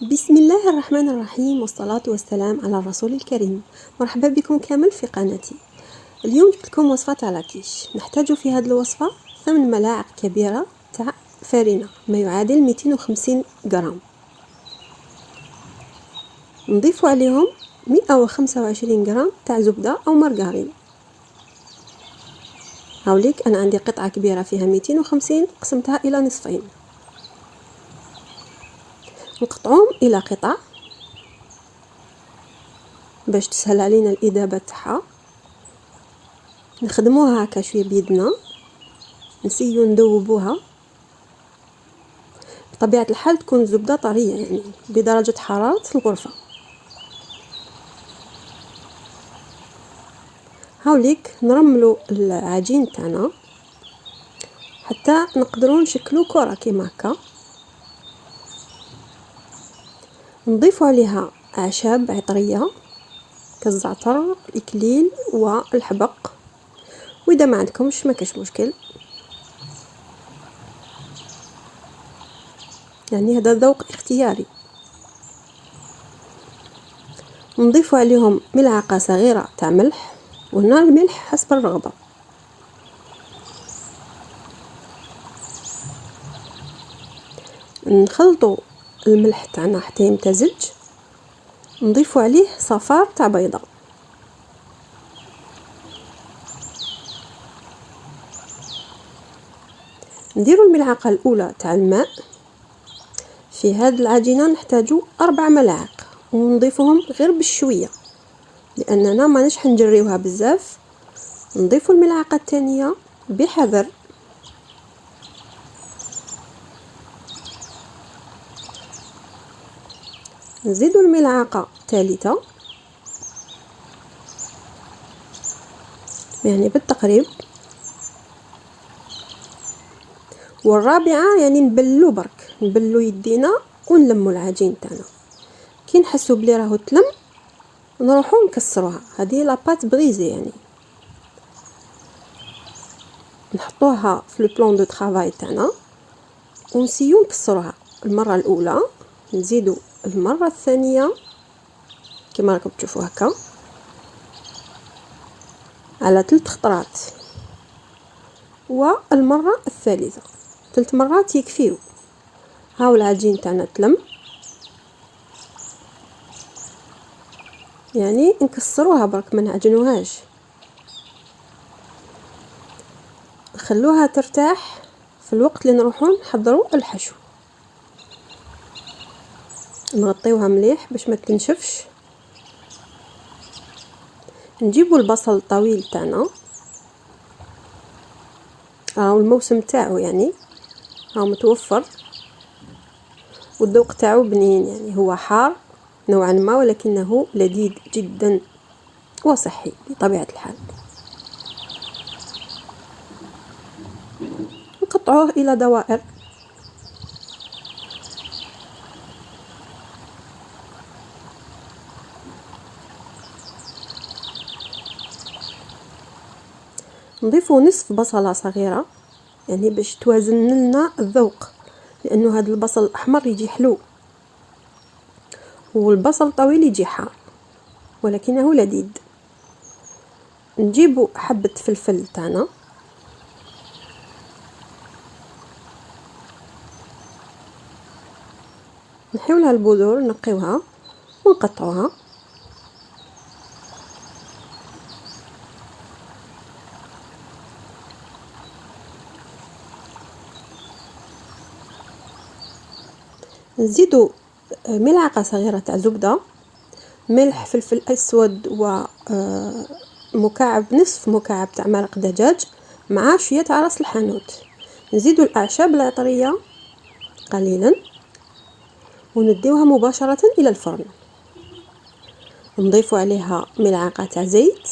بسم الله الرحمن الرحيم، والصلاة والسلام على الرسول الكريم. مرحبا بكم كامل في قناتي. اليوم جبت لكم وصفة تاع لاكيش. نحتاج في هذه الوصفة 8 ملاعق كبيرة تاع فرينة، ما يعادل 250 غرام. نضيف عليهم 125 غرام تاع زبدة أو مارغرين. هاوليك أنا عندي قطعة كبيرة فيها 250، قسمتها إلى نصفين. نقطعهم إلى قطع باش تسهل علينا الإذابة تاعها. نخدموها هكا شويه بيدنا، نسيو نذوبوها. بطبيعه الحال تكون الزبده طريه، يعني بدرجه حراره الغرفه. هاوليك نرملو العجين تاعنا حتى نقدروا نشكلو كره كيما هكا. نضيفوا عليها اعشاب عطريه كالزعتر، الاكليل والحبق، واذا ما عندكمش ما كاش مشكل، يعني هذا ذوق اختياري. نضيف عليهم ملعقه صغيره تاع ملح، وهنا الملح حسب الرغبه. نخلطوا الملح تاعنا حتى يمتزج. نضيفوا عليه صفار تاع بيضه. نديروا الملعقه الاولى تاع الماء. في هذه العجينه نحتاجوا 4 ملاعق، ونضيفهم غير بشويه لاننا ماناش حنجريوها بزاف. نضيفوا الملعقه الثانيه بحذر. نزيدوا الملعقه الثالثه، يعني بالتقريب، والرابعه يعني نبلو برك، نبلو يدينا ونلموا العجين تاعنا. كي نحسوا بلي راهو تلم نروحوا نكسروها. هذه لاباط بريزي، يعني نحطوها في البلان دو طرافاي تاعنا ونسيو نكسروها المره الاولى. نزيدوا المره الثانيه كما راكم تشوفوا هكا على 3 خطرات، والمره الثالثه 3 مرات يكفيو. هاو العجين تاعنا تلم، يعني نكسروها برك ما نعجنوهاش. نخلوها ترتاح في الوقت اللي نروحوا نحضروا الحشو. نغطيوها مليح باش ما تنشفش. نجيبوا البصل الطويل تاعنا، الموسم تاعو يعني ها متوفر، والذوق تاعو بنين، يعني هو حار نوعا ما ولكنه لذيذ جدا وصحي بطبيعة الحال. نقطعوه إلى دوائر. نضيفوا نصف بصلة صغيرة، يعني باش توازن لنا الذوق، لأنه هذا البصل الأحمر يجي حلو والبصل الطويل يجي حار ولكنه لذيذ. نجيبوا حبة فلفل تاعنا، نحيولها البذور، نقيوها ونقطعوها. نزيدوا ملعقة صغيرة تاع زبدة، ملح، فلفل أسود، ومكعب نصف مكعب تاع مرق دجاج مع شوية تاع راس الحانوت. نزيدوا الأعشاب العطرية قليلا ونديوها مباشرة إلى الفرن. نضيفوا عليها ملعقة تاع زيت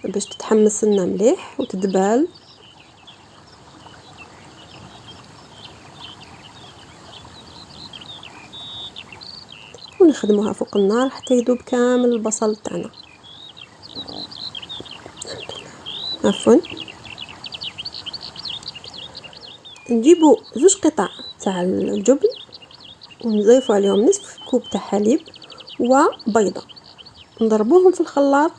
باش تتحمس لنا مليح وتدبال. ونخدموها فوق النار حتى يذوب كامل البصل تاعنا. عفوا. نجيبوا 2 قطع تاع الجبن ونضيف عليهم نصف كوب تاع حليب وبيضه، نضربوهم في الخلاط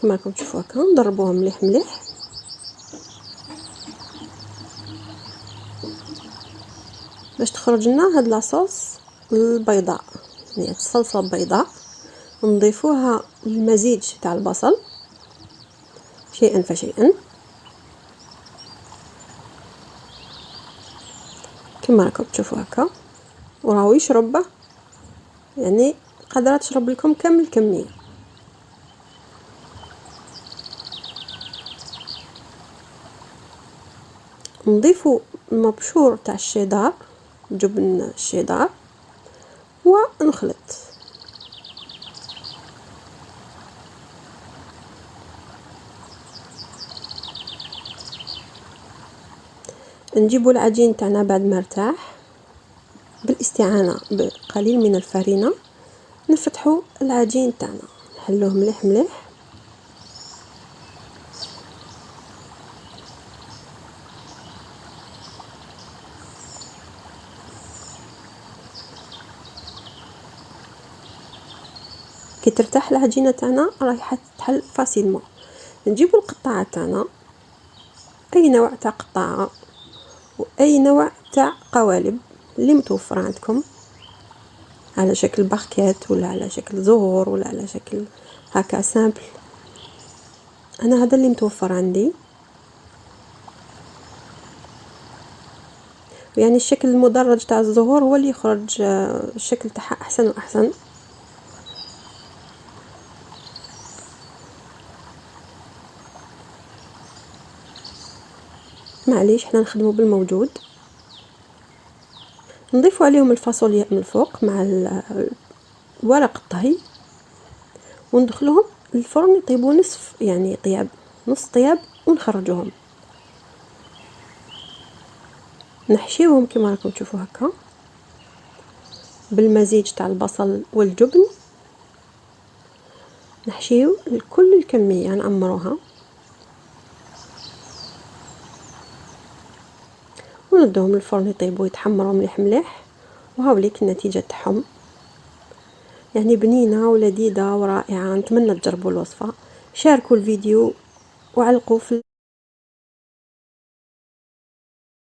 كما راكم تشوفوا هكا، نضربوهم مليح مليح باش تخرج لنا هاد لاصوص البيضاء، يعني الصلصه البيضاء. نضيفوها للمزيج تاع البصل شيئا فشيئا كما راكم تشوفوا هكا، وراهو يشرب، يعني قادره تشرب لكم كامل الكميه. نضيفوا المبشور تاع الشيدار، جبن الشيدار، ونخلط. نجيبوا العجين تاعنا بعد ما ارتاح بالاستعانه بقليل من الفرينه، نفتحوا العجين تاعنا نحلوه مليح مليح، كي ترتاح العجينه تاعنا راح تحل فاسيلمون. نجيبوا القطعه تاعنا، اي نوع تاع قطعه واي نوع تاع قوالب اللي متوفره عندكم، على شكل باكيت ولا على شكل زهور ولا على شكل هكا سامبل. انا هذا اللي متوفر عندي، يعني الشكل المدرج تاع الزهور هو اللي يخرج الشكل تاعها احسن واحسن. معليش حنا نخدموا بالموجود. نضيفوا عليهم الفاصوليا من الفوق مع ورق الطهي، وندخلهم الفرن يطيبوا نصف، يعني طياب نص طياب، ونخرجوهم. نحشيوهم كما راكم تشوفوا هكا بالمزيج تاع البصل والجبن، نحشيو كل الكميه نعمروها، وندوهم الفرن يطيبوا يتحمروا مليح مليح. وهاوليك النتيجه تاعهم، يعني بنينه ولذيذه ورائعه. نتمنى تجربوا الوصفه، شاركوا الفيديو وعلقوا في